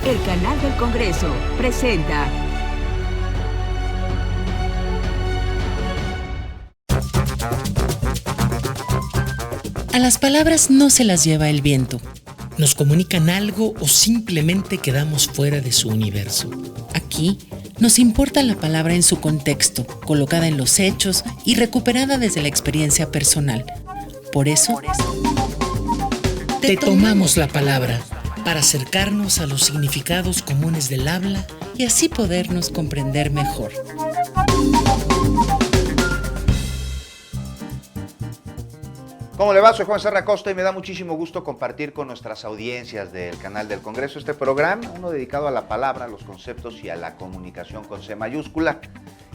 El Canal del Congreso presenta A las palabras no se las lleva el viento. Nos comunican algo o simplemente quedamos fuera de su universo. Aquí nos importa la palabra en su contexto, colocada en los hechos y recuperada desde la experiencia personal. Por eso, te tomamos la palabra para acercarnos a los significados comunes del habla y así podernos comprender mejor. ¿Cómo le va? Soy Juan Serra Costa y me da muchísimo gusto compartir con nuestras audiencias del Canal del Congreso este programa, uno dedicado a la palabra, a los conceptos y a la comunicación con C mayúscula.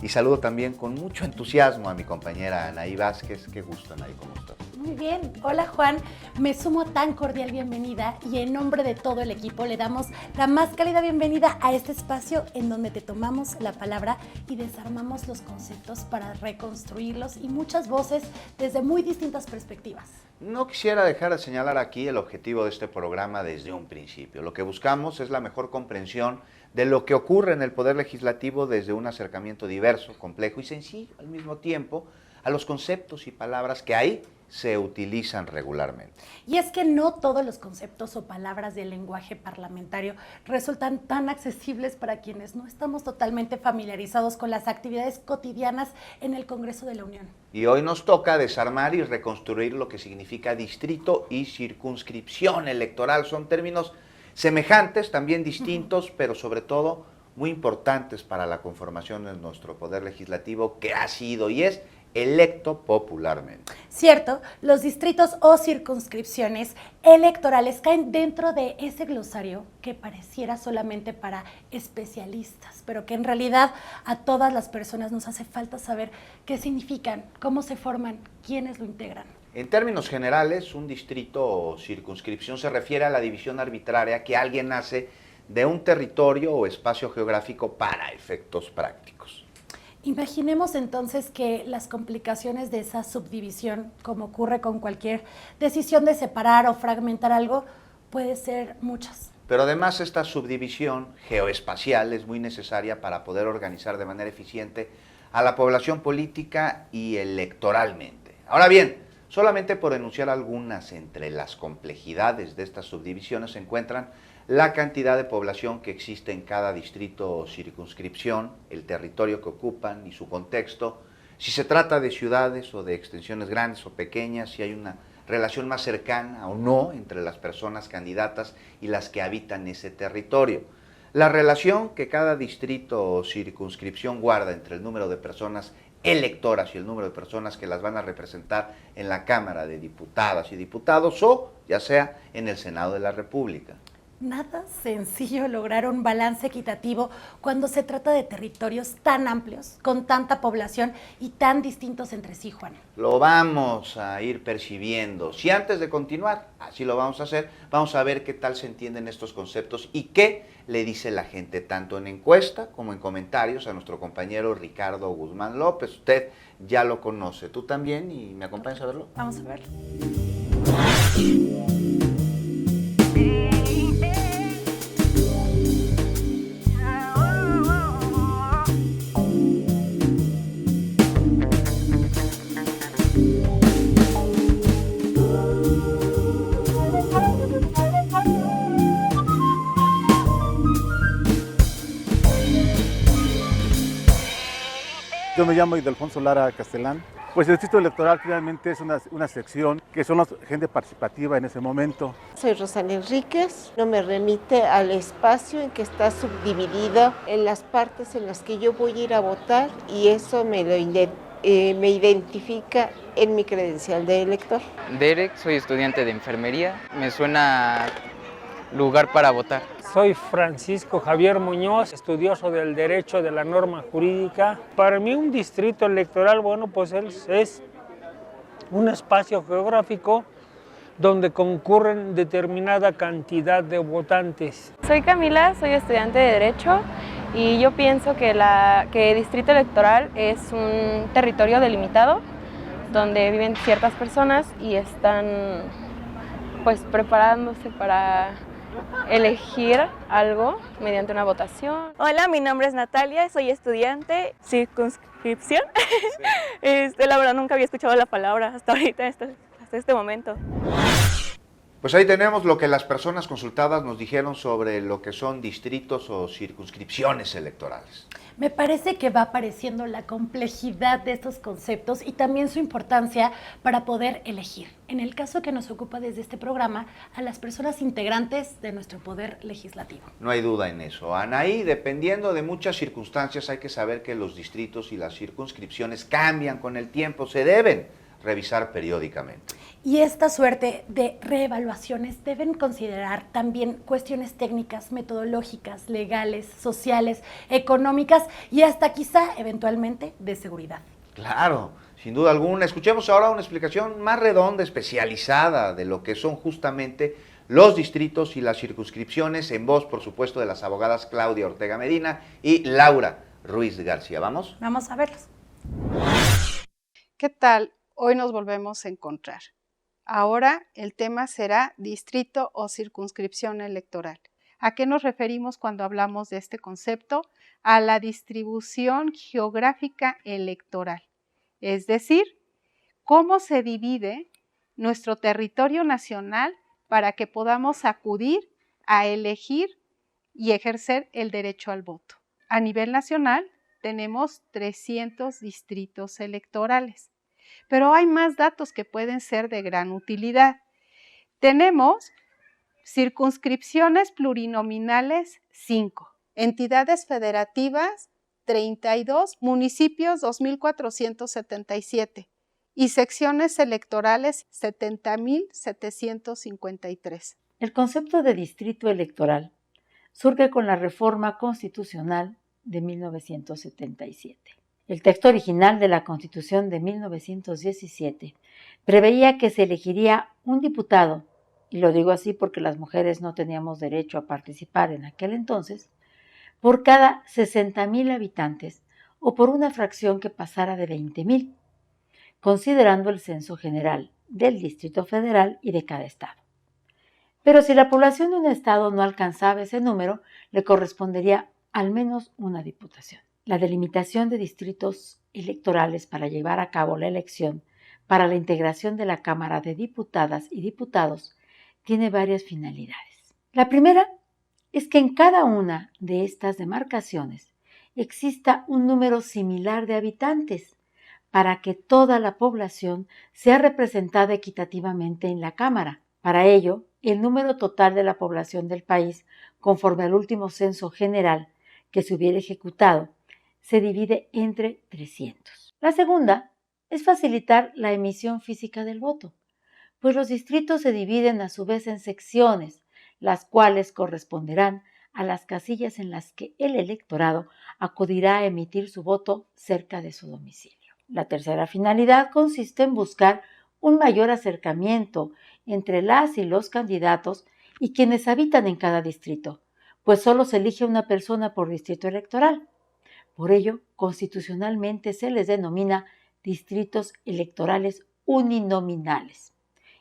Y saludo también con mucho entusiasmo a mi compañera Anaí Vázquez. Qué gusto, Anaí, ¿cómo estás? Muy bien, hola Juan, me sumo tan cordial bienvenida y en nombre de todo el equipo le damos la más cálida bienvenida a este espacio en donde te tomamos la palabra y desarmamos los conceptos para reconstruirlos y muchas voces desde muy distintas perspectivas. No quisiera dejar de señalar aquí el objetivo de este programa desde un principio. Lo que buscamos es la mejor comprensión de lo que ocurre en el Poder Legislativo desde un acercamiento diverso, complejo y sencillo al mismo tiempo a los conceptos y palabras que ahí se utilizan regularmente. Y es que no todos los conceptos o palabras del lenguaje parlamentario resultan tan accesibles para quienes no estamos totalmente familiarizados con las actividades cotidianas en el Congreso de la Unión. Y hoy nos toca desarmar y reconstruir lo que significa distrito y circunscripción electoral. Son términos semejantes, también distintos, pero sobre todo muy importantes para la conformación de nuestro Poder Legislativo, que ha sido y es electo popularmente. Cierto, los distritos o circunscripciones electorales caen dentro de ese glosario que pareciera solamente para especialistas, pero que en realidad a todas las personas nos hace falta saber qué significan, cómo se forman, quiénes lo integran. En términos generales, un distrito o circunscripción se refiere a la división arbitraria que alguien hace de un territorio o espacio geográfico para efectos prácticos. Imaginemos entonces que las complicaciones de esa subdivisión, como ocurre con cualquier decisión de separar o fragmentar algo, puede ser muchas. Pero además esta subdivisión geoespacial es muy necesaria para poder organizar de manera eficiente a la población política y electoralmente. Ahora bien, solamente por enunciar algunas entre las complejidades de estas subdivisiones se encuentran la cantidad de población que existe en cada distrito o circunscripción, el territorio que ocupan y su contexto, si se trata de ciudades o de extensiones grandes o pequeñas, si hay una relación más cercana o no entre las personas candidatas y las que habitan ese territorio. La relación que cada distrito o circunscripción guarda entre el número de personas electoras y el número de personas que las van a representar en la Cámara de Diputadas y Diputados o ya sea en el Senado de la República. Nada sencillo lograr un balance equitativo cuando se trata de territorios tan amplios, con tanta población y tan distintos entre sí, Juan. Lo vamos a ir percibiendo. Si antes de continuar, así lo vamos a hacer, vamos a ver qué tal se entienden estos conceptos y qué le dice la gente, tanto en encuesta como en comentarios, a nuestro compañero Ricardo Guzmán López. Usted ya lo conoce, tú también, y ¿me acompañas a verlo? Vamos a verlo. Yo me llamo Ildefonso Lara Castelán. Pues el distrito electoral finalmente es una sección que son gente participativa en ese momento. Soy Rosana Enríquez, no me remite al espacio en que está subdividido en las partes en las que yo voy a ir a votar y eso me identifica en mi credencial de elector. Derek, soy estudiante de enfermería, me suena lugar para votar. Soy Francisco Javier Muñoz, estudioso del derecho de la norma jurídica. Para mí un distrito electoral, bueno, pues es un espacio geográfico donde concurren determinada cantidad de votantes. Soy Camila, soy estudiante de Derecho y yo pienso que el distrito electoral es un territorio delimitado donde viven ciertas personas y están pues preparándose para elegir algo mediante una votación. Hola, mi nombre es Natalia, soy estudiante circunscripción. La verdad nunca había escuchado la palabra hasta ahorita, hasta este momento. Pues ahí tenemos lo que las personas consultadas nos dijeron sobre lo que son distritos o circunscripciones electorales. Me parece que va apareciendo la complejidad de estos conceptos y también su importancia para poder elegir. En el caso que nos ocupa desde este programa, a las personas integrantes de nuestro poder legislativo. No hay duda en eso. Anaí, dependiendo de muchas circunstancias, hay que saber que los distritos y las circunscripciones cambian con el tiempo, se deben revisar periódicamente. Y esta suerte de reevaluaciones deben considerar también cuestiones técnicas, metodológicas, legales, sociales, económicas y hasta quizá eventualmente de seguridad. Claro, sin duda alguna. Escuchemos ahora una explicación más redonda, especializada de lo que son justamente los distritos y las circunscripciones, en voz, por supuesto, de las abogadas Claudia Ortega Medina y Laura Ruiz García. ¿Vamos? Vamos a verlos. ¿Qué tal? Hoy nos volvemos a encontrar. Ahora el tema será distrito o circunscripción electoral. ¿A qué nos referimos cuando hablamos de este concepto? A la distribución geográfica electoral, es decir, cómo se divide nuestro territorio nacional para que podamos acudir a elegir y ejercer el derecho al voto. A nivel nacional tenemos 300 distritos electorales. Pero hay más datos que pueden ser de gran utilidad. Tenemos circunscripciones plurinominales 5, entidades federativas 32, municipios 2.477 y secciones electorales 70.753. El concepto de distrito electoral surge con la reforma constitucional de 1977. El texto original de la Constitución de 1917 preveía que se elegiría un diputado, y lo digo así porque las mujeres no teníamos derecho a participar en aquel entonces, por cada 60,000 habitantes o por una fracción que pasara de 20,000, considerando el censo general del Distrito Federal y de cada estado. Pero si la población de un estado no alcanzaba ese número, le correspondería al menos una diputación. La delimitación de distritos electorales para llevar a cabo la elección para la integración de la Cámara de Diputadas y Diputados tiene varias finalidades. La primera es que en cada una de estas demarcaciones exista un número similar de habitantes para que toda la población sea representada equitativamente en la Cámara. Para ello, el número total de la población del país, conforme al último censo general que se hubiera ejecutado, se divide entre 300. La segunda es facilitar la emisión física del voto, pues los distritos se dividen a su vez en secciones, las cuales corresponderán a las casillas en las que el electorado acudirá a emitir su voto cerca de su domicilio. La tercera finalidad consiste en buscar un mayor acercamiento entre las y los candidatos y quienes habitan en cada distrito, pues solo se elige una persona por distrito electoral. Por ello, constitucionalmente se les denomina distritos electorales uninominales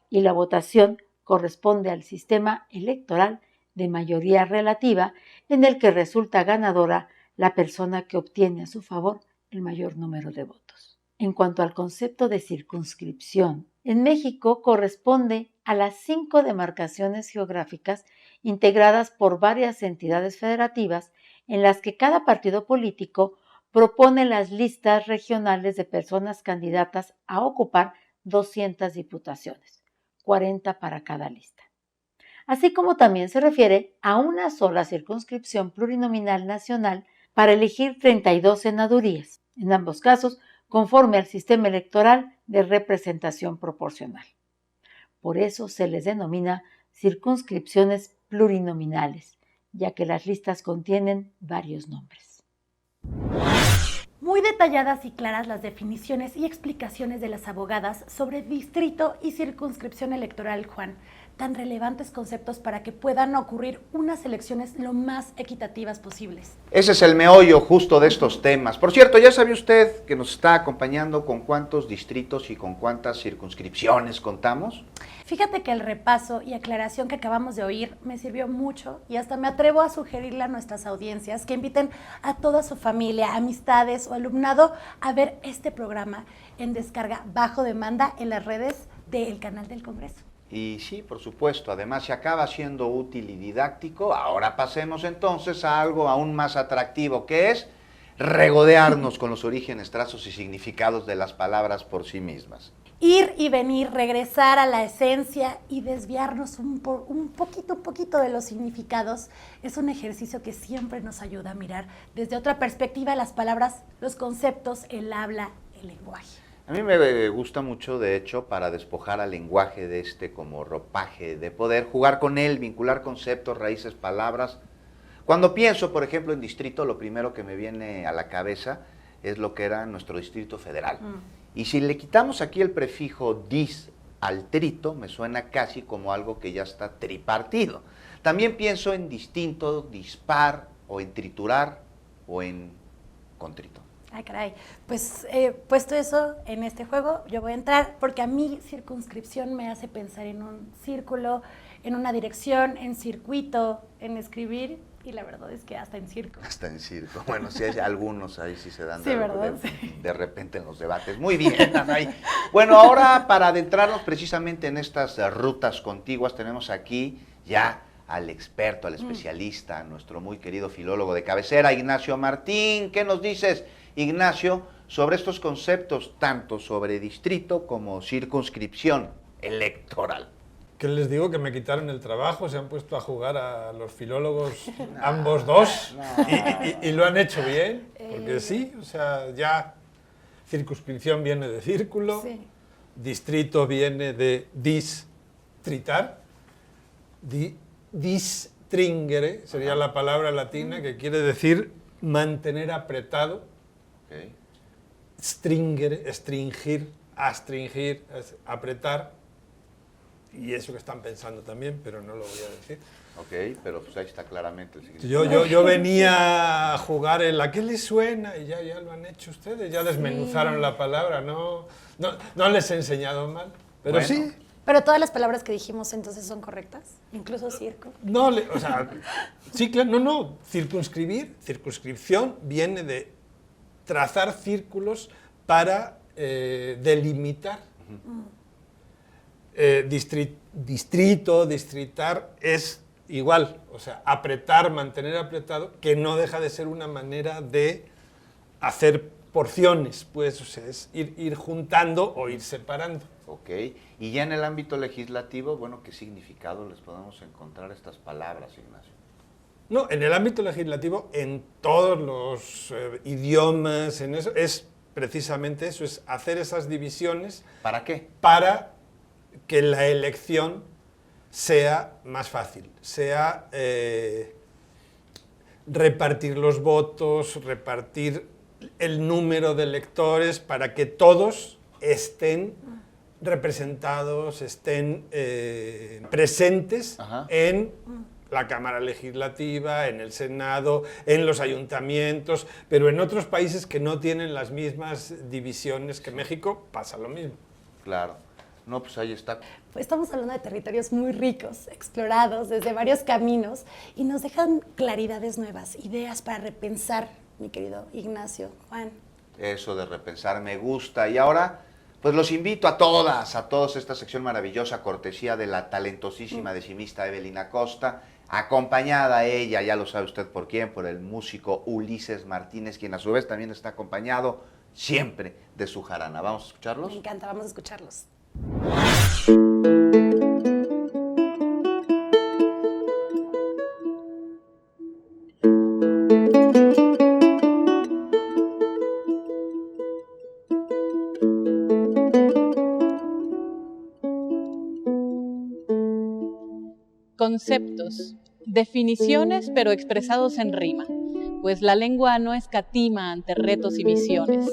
y la votación corresponde al sistema electoral de mayoría relativa en el que resulta ganadora la persona que obtiene a su favor el mayor número de votos. En cuanto al concepto de circunscripción, en México corresponde a las 5 demarcaciones geográficas integradas por varias entidades federativas en las que cada partido político propone las listas regionales de personas candidatas a ocupar 200 diputaciones, 40 para cada lista. Así como también se refiere a una sola circunscripción plurinominal nacional para elegir 32 senadurías, en ambos casos conforme al sistema electoral de representación proporcional. Por eso se les denomina circunscripciones plurinominales, ya que las listas contienen varios nombres. Muy detalladas y claras las definiciones y explicaciones de las abogadas sobre distrito y circunscripción electoral, Juan. tan relevantes conceptos para que puedan ocurrir unas elecciones lo más equitativas posibles. Ese es el meollo justo de estos temas. Por cierto, ¿ya sabe usted que nos está acompañando con cuántos distritos y con cuántas circunscripciones contamos? Fíjate que el repaso y aclaración que acabamos de oír me sirvió mucho y hasta me atrevo a sugerirle a nuestras audiencias que inviten a toda su familia, amistades o alumnado a ver este programa en descarga bajo demanda en las redes del canal del Congreso. Y sí, por supuesto, además se acaba siendo útil y didáctico. Ahora pasemos entonces a algo aún más atractivo, que es regodearnos con los orígenes, trazos y significados de las palabras por sí mismas. Ir y venir, regresar a la esencia y desviarnos un poquito de los significados es un ejercicio que siempre nos ayuda a mirar desde otra perspectiva las palabras, los conceptos, el habla, el lenguaje. A mí me gusta mucho, de hecho, para despojar al lenguaje de este como ropaje de poder, jugar con él, vincular conceptos, raíces, palabras. Cuando pienso, por ejemplo, en distrito, lo primero que me viene a la cabeza es lo que era nuestro Distrito Federal. Y si le quitamos aquí el prefijo dis al trito, me suena casi como algo que ya está tripartido. También pienso en distinto, dispar, o en triturar, o en contrito. Ay, caray. Pues puesto eso en este juego, yo voy a entrar porque a mí circunscripción me hace pensar en un círculo, en una dirección, en circuito, en escribir, y la verdad es que hasta en circo. Hasta en circo. Bueno, sí hay algunos ahí sí se dan sí, ¿verdad? De repente en los debates. Muy bien, Anay. Bueno, ahora para adentrarnos precisamente en estas rutas contiguas, tenemos aquí ya al experto, al especialista, a nuestro muy querido filólogo de cabecera, Ignacio Martín. ¿Qué nos dices, Ignacio, sobre estos conceptos, tanto sobre distrito como circunscripción electoral? ¿Qué les digo? Que me quitaron el trabajo, se han puesto a jugar a los filólogos ambos dos y lo han hecho bien, porque sí, o sea, ya circunscripción viene de círculo, sí. Distrito viene de distritar, distringere sería la palabra latina que quiere decir mantener apretado, okay. Stringere, stringir, astringir, apretar. Y eso que están pensando también, pero no lo voy a decir. Ok, pero pues ahí está claramente el significado. Yo venía a jugar el ¿a qué les suena? Y ya lo han hecho ustedes, ya desmenuzaron la palabra, no les he enseñado mal, pero bueno. Sí. Pero todas las palabras que dijimos entonces son correctas, incluso circo. No, o sea, sí, claro, no, circunscripción viene de trazar círculos para delimitar. Distrito, distritar es igual, o sea, apretar, mantener apretado, que no deja de ser una manera de hacer porciones, pues, o sea, es ir juntando o ir separando. Ok, y ya en el ámbito legislativo, bueno, ¿qué significado les podemos encontrar a estas palabras, Ignacio? No, en el ámbito legislativo, en todos los idiomas, en eso, es precisamente eso, es hacer esas divisiones. ¿Para qué? Para que la elección sea más fácil, sea repartir los votos, repartir el número de electores para que todos estén representados, estén presentes en la Cámara Legislativa, en el Senado, en los ayuntamientos, pero en otros países que no tienen las mismas divisiones que México pasa lo mismo. Claro. No, pues ahí está. Pues estamos hablando de territorios muy ricos, explorados desde varios caminos y nos dejan claridades nuevas, ideas para repensar, mi querido Ignacio, Juan. Eso de repensar me gusta. Y ahora, pues los invito a todos esta sección maravillosa, cortesía de la talentosísima decimista Evelyn Acosta, acompañada ella, ya lo sabe usted por quién, por el músico Ulises Martínez, quien a su vez también está acompañado siempre de su jarana. ¿Vamos a escucharlos? Me encanta, vamos a escucharlos. Conceptos, definiciones pero expresados en rima, pues la lengua no escatima ante retos y visiones.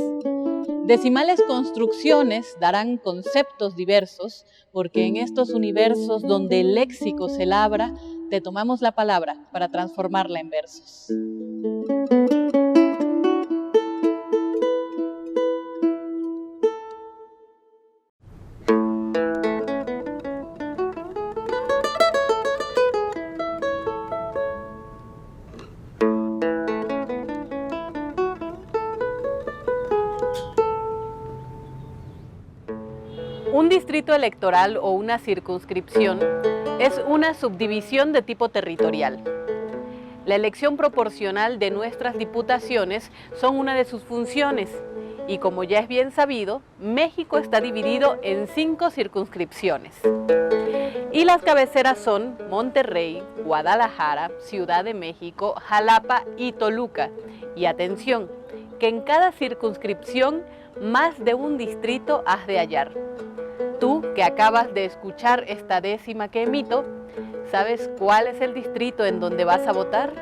Decimales construcciones darán conceptos diversos, porque en estos universos donde el léxico se labra, te tomamos la palabra para transformarla en versos. Un distrito electoral o una circunscripción es una subdivisión de tipo territorial. La elección proporcional de nuestras diputaciones son una de sus funciones y, como ya es bien sabido, México está dividido en 5 circunscripciones. Y las cabeceras son Monterrey, Guadalajara, Ciudad de México, Jalapa y Toluca. Y atención, que en cada circunscripción más de un distrito has de hallar. Tú, que acabas de escuchar esta décima que emito, ¿sabes cuál es el distrito en donde vas a votar?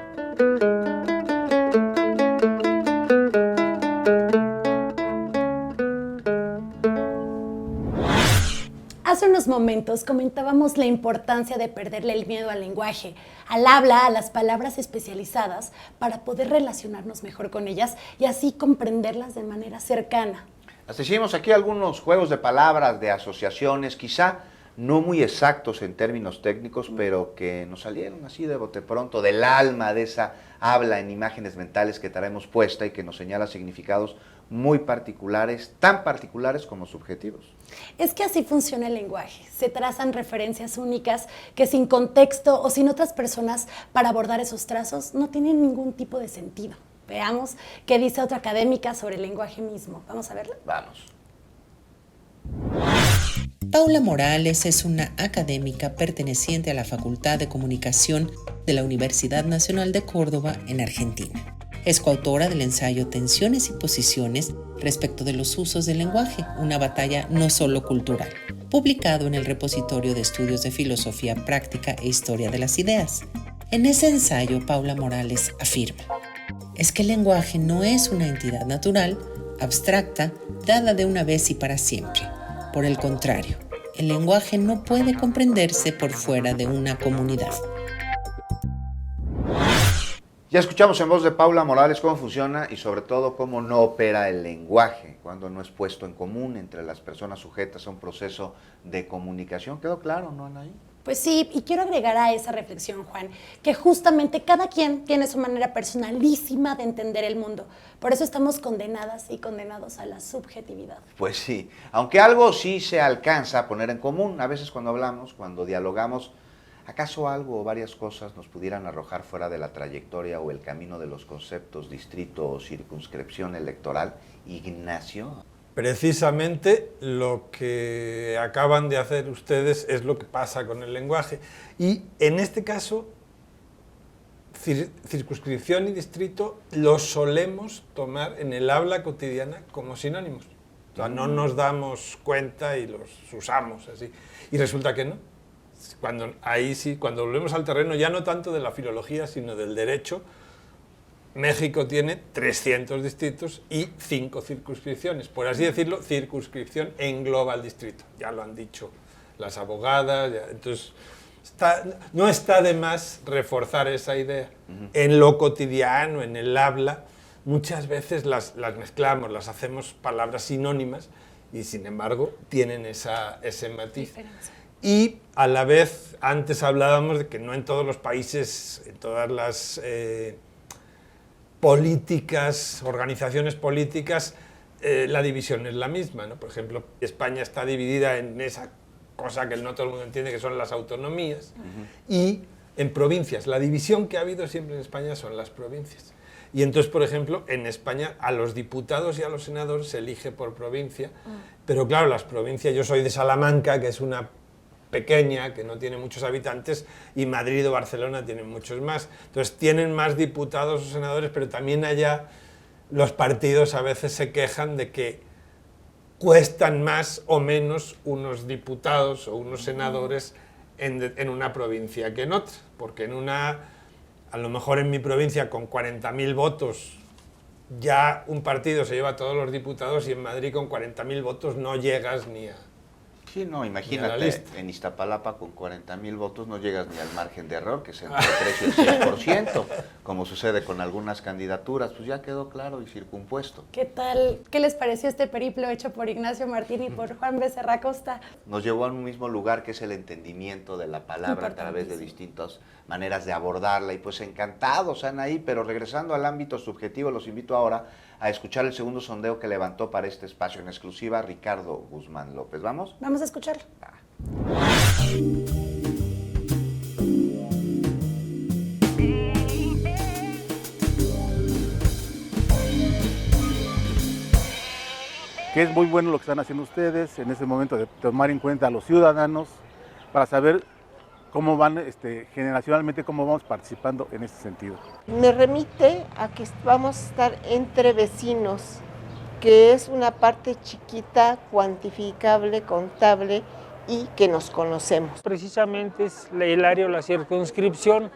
Hace unos momentos comentábamos la importancia de perderle el miedo al lenguaje, al habla, a las palabras especializadas, para poder relacionarnos mejor con ellas y así comprenderlas de manera cercana. Hasta hicimos aquí algunos juegos de palabras, de asociaciones, quizá no muy exactos en términos técnicos, pero que nos salieron así de bote pronto, del alma, de esa habla en imágenes mentales que traemos puesta y que nos señala significados muy particulares, tan particulares como subjetivos. Es que así funciona el lenguaje. Se trazan referencias únicas que sin contexto o sin otras personas para abordar esos trazos no tienen ningún tipo de sentido. Veamos qué dice otra académica sobre el lenguaje mismo. ¿Vamos a verla? Vamos. Paula Morales es una académica perteneciente a la Facultad de Comunicación de la Universidad Nacional de Córdoba, en Argentina. Es coautora del ensayo Tensiones y Posiciones respecto de los usos del lenguaje, una batalla no solo cultural, publicado en el Repositorio de Estudios de Filosofía Práctica e Historia de las Ideas. En ese ensayo, Paula Morales afirma: es que el lenguaje no es una entidad natural, abstracta, dada de una vez y para siempre. Por el contrario, el lenguaje no puede comprenderse por fuera de una comunidad. Ya escuchamos en voz de Paula Morales cómo funciona y sobre todo cómo no opera el lenguaje cuando no es puesto en común entre las personas sujetas a un proceso de comunicación. ¿Quedó claro, no, Anaí? Pues sí, y quiero agregar a esa reflexión, Juan, que justamente cada quien tiene su manera personalísima de entender el mundo. Por eso estamos condenadas y condenados a la subjetividad. Pues sí, aunque algo sí se alcanza a poner en común, a veces cuando hablamos, cuando dialogamos, ¿acaso algo o varias cosas nos pudieran arrojar fuera de la trayectoria o el camino de los conceptos distrito o circunscripción electoral? Ignacio. Precisamente lo que acaban de hacer ustedes es lo que pasa con el lenguaje. Y en este caso, circunscripción y distrito lo solemos tomar en el habla cotidiana como sinónimos. O sea, no nos damos cuenta y los usamos así. Y resulta que no. Ahí sí, cuando volvemos al terreno ya no tanto de la filología, sino del derecho, México tiene 300 distritos y 5 circunscripciones. Por así decirlo, circunscripción engloba el distrito. Ya lo han dicho las abogadas. Entonces, no está de más reforzar esa idea. En lo cotidiano, en el habla, muchas veces las mezclamos, las hacemos palabras sinónimas y, sin embargo, tienen ese matiz. Y a la vez, antes hablábamos de que no en todos los países, en todas las políticas, organizaciones políticas, la división es la misma, ¿no? Por ejemplo, España está dividida en esa cosa que no todo el mundo entiende, que son las autonomías, y en provincias. La división que ha habido siempre en España son las provincias. Y entonces, por ejemplo, en España a los diputados y a los senadores se elige por provincia, pero claro, las provincias, yo soy de Salamanca, que es una pequeña, que no tiene muchos habitantes, y Madrid o Barcelona tienen muchos más. Entonces tienen más diputados o senadores, pero también allá los partidos a veces se quejan de que cuestan más o menos unos diputados o unos senadores en una provincia que en otra, porque a lo mejor en mi provincia con 40.000 votos ya un partido se lleva a todos los diputados y en Madrid con 40.000 votos no llegas ni a... Sí, no, imagínate, en Iztapalapa con 40.000 votos no llegas ni al margen de error, que es entre el 3 y el 6%, como sucede con algunas candidaturas, pues ya quedó claro y circunpuesto. ¿Qué tal? ¿Qué les pareció este periplo hecho por Ignacio Martín y por Juan Becerra Costa? Nos llevó a un mismo lugar que es el entendimiento de la palabra a través de distintas maneras de abordarla y pues encantados, Anaí, pero regresando al ámbito subjetivo, los invito ahora a escuchar el segundo sondeo que levantó para este espacio en exclusiva Ricardo Guzmán López. ¿Vamos? Vamos a escucharlo. Que es muy bueno lo que están haciendo ustedes en ese momento de tomar en cuenta a los ciudadanos para saber cómo van generacionalmente, cómo vamos participando en ese sentido. Me remite a que vamos a estar entre vecinos, que es una parte chiquita, cuantificable, contable y que nos conocemos. Precisamente es el área o la circunscripción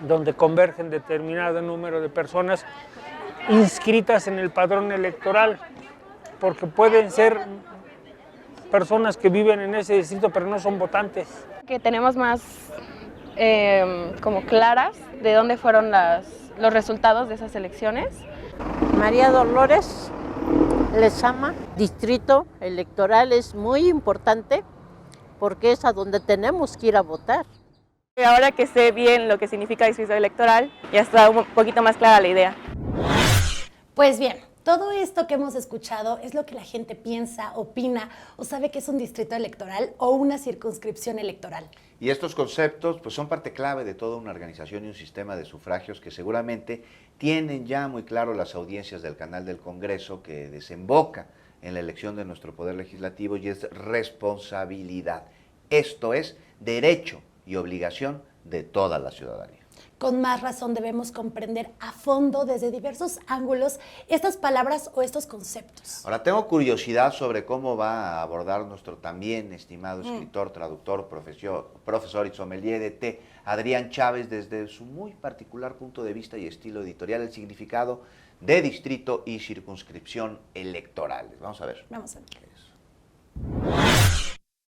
donde convergen determinado número de personas inscritas en el padrón electoral, porque pueden ser personas que viven en ese distrito pero no son votantes. Que tenemos más como claras de dónde fueron los resultados de esas elecciones. María Dolores Lezama, distrito electoral es muy importante porque es a donde tenemos que ir a votar. Ahora que sé bien lo que significa distrito electoral, ya está un poquito más clara la idea. Pues bien, todo esto que hemos escuchado es lo que la gente piensa, opina o sabe que es un distrito electoral o una circunscripción electoral. Y estos conceptos pues, son parte clave de toda una organización y un sistema de sufragios que seguramente tienen ya muy claro las audiencias del canal del Congreso que desemboca en la elección de nuestro Poder Legislativo y es responsabilidad. Esto es derecho y obligación de toda la ciudadanía. Con más razón debemos comprender a fondo desde diversos ángulos estas palabras o estos conceptos. Ahora, tengo curiosidad sobre cómo va a abordar nuestro también estimado escritor, traductor, profesor y sommelier de té, Adrián Chávez, desde su muy particular punto de vista y estilo editorial, el significado de distrito y circunscripción electorales. Vamos a ver. Vamos a ver.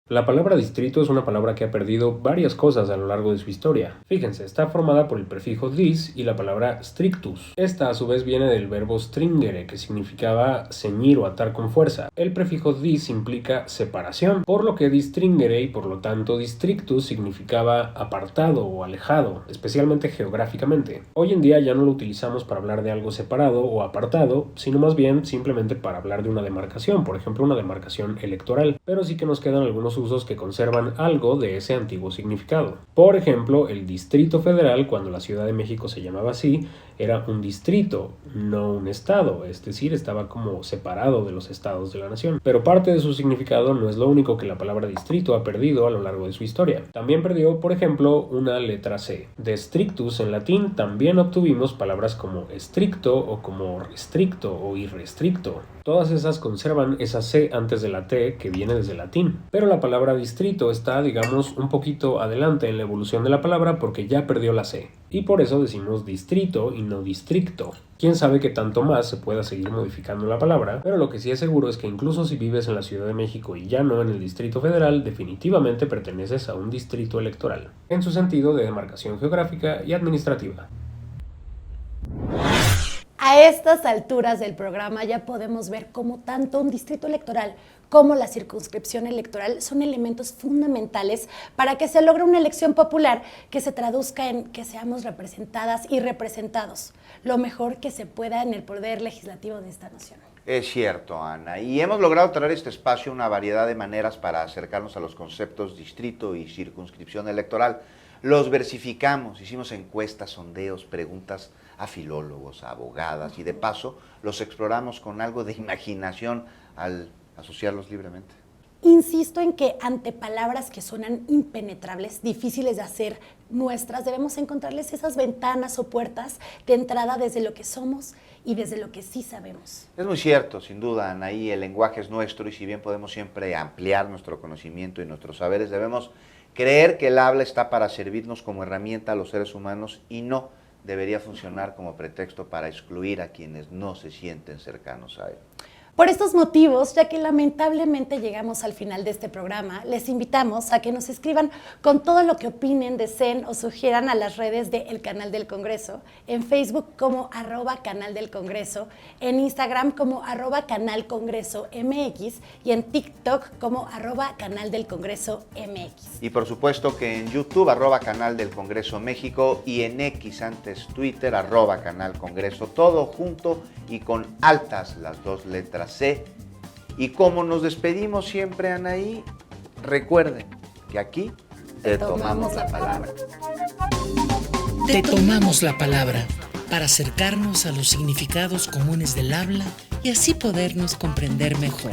La palabra distrito es una palabra que ha perdido varias cosas a lo largo de su historia. Fíjense, está formada por el prefijo dis y la palabra strictus. Esta a su vez viene del verbo stringere, que significaba ceñir o atar con fuerza. El prefijo dis implica separación, por lo que distringere y por lo tanto districtus significaba apartado o alejado, especialmente geográficamente. Hoy en día ya no lo utilizamos para hablar de algo separado o apartado, sino más bien simplemente para hablar de una demarcación, por ejemplo una demarcación electoral, pero sí que nos quedan algunos usos que conservan algo de ese antiguo significado. Por ejemplo, el Distrito Federal, cuando la Ciudad de México se llamaba así, era un distrito, no un estado, es decir, estaba como separado de los estados de la nación. Pero parte de su significado no es lo único que la palabra distrito ha perdido a lo largo de su historia. También perdió, por ejemplo, una letra C. De strictus en latín también obtuvimos palabras como estricto o como restricto o irrestricto. Todas esas conservan esa C antes de la T que viene desde el latín. Pero la palabra distrito está, digamos, un poquito adelante en la evolución de la palabra porque ya perdió la C. Y por eso decimos distrito y no districto. Quién sabe qué tanto más se pueda seguir modificando la palabra, pero lo que sí es seguro es que incluso si vives en la Ciudad de México y ya no en el Distrito Federal, definitivamente perteneces a un distrito electoral, en su sentido de demarcación geográfica y administrativa. A estas alturas del programa ya podemos ver cómo tanto un distrito electoral como la circunscripción electoral son elementos fundamentales para que se logre una elección popular que se traduzca en que seamos representadas y representados lo mejor que se pueda en el poder legislativo de esta nación. Es cierto, Ana, y hemos logrado traer a este espacio una variedad de maneras para acercarnos a los conceptos distrito y circunscripción electoral. Los versificamos, hicimos encuestas, sondeos, preguntas a filólogos, a abogadas y de paso los exploramos con algo de imaginación al asociarlos libremente. Insisto en que ante palabras que suenan impenetrables, difíciles de hacer nuestras, debemos encontrarles esas ventanas o puertas de entrada desde lo que somos y desde lo que sí sabemos. Es muy cierto, sin duda, Anaí, el lenguaje es nuestro y si bien podemos siempre ampliar nuestro conocimiento y nuestros saberes, debemos creer que el habla está para servirnos como herramienta a los seres humanos y no debería funcionar como pretexto para excluir a quienes no se sienten cercanos a él. Por estos motivos, ya que lamentablemente llegamos al final de este programa, les invitamos a que nos escriban con todo lo que opinen, deseen o sugieran a las redes del Canal del Congreso, en Facebook como @Canal del Congreso, en Instagram como @CanalCongresoMX y en TikTok como @Canal del Congreso MX. Y por supuesto que en YouTube, @Canal del Congreso México, y en X, antes Twitter, @Canal Congreso, todo junto y con altas las dos letras C. Y como nos despedimos siempre, Anaí, recuerden que aquí te tomamos la palabra. Te tomamos la palabra para acercarnos a los significados comunes del habla y así podernos comprender mejor.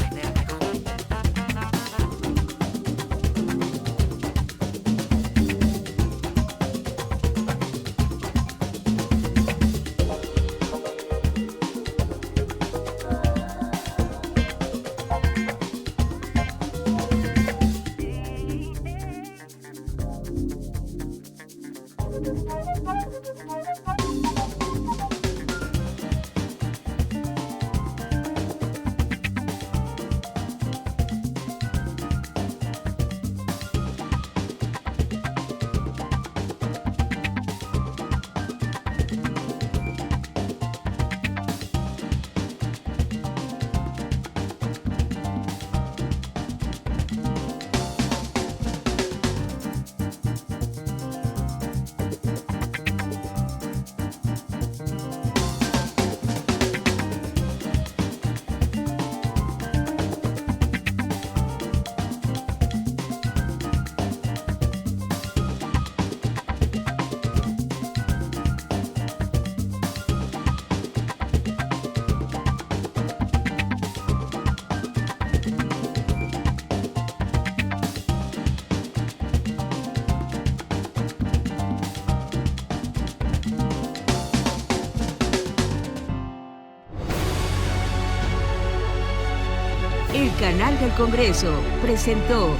El Canal del Congreso presentó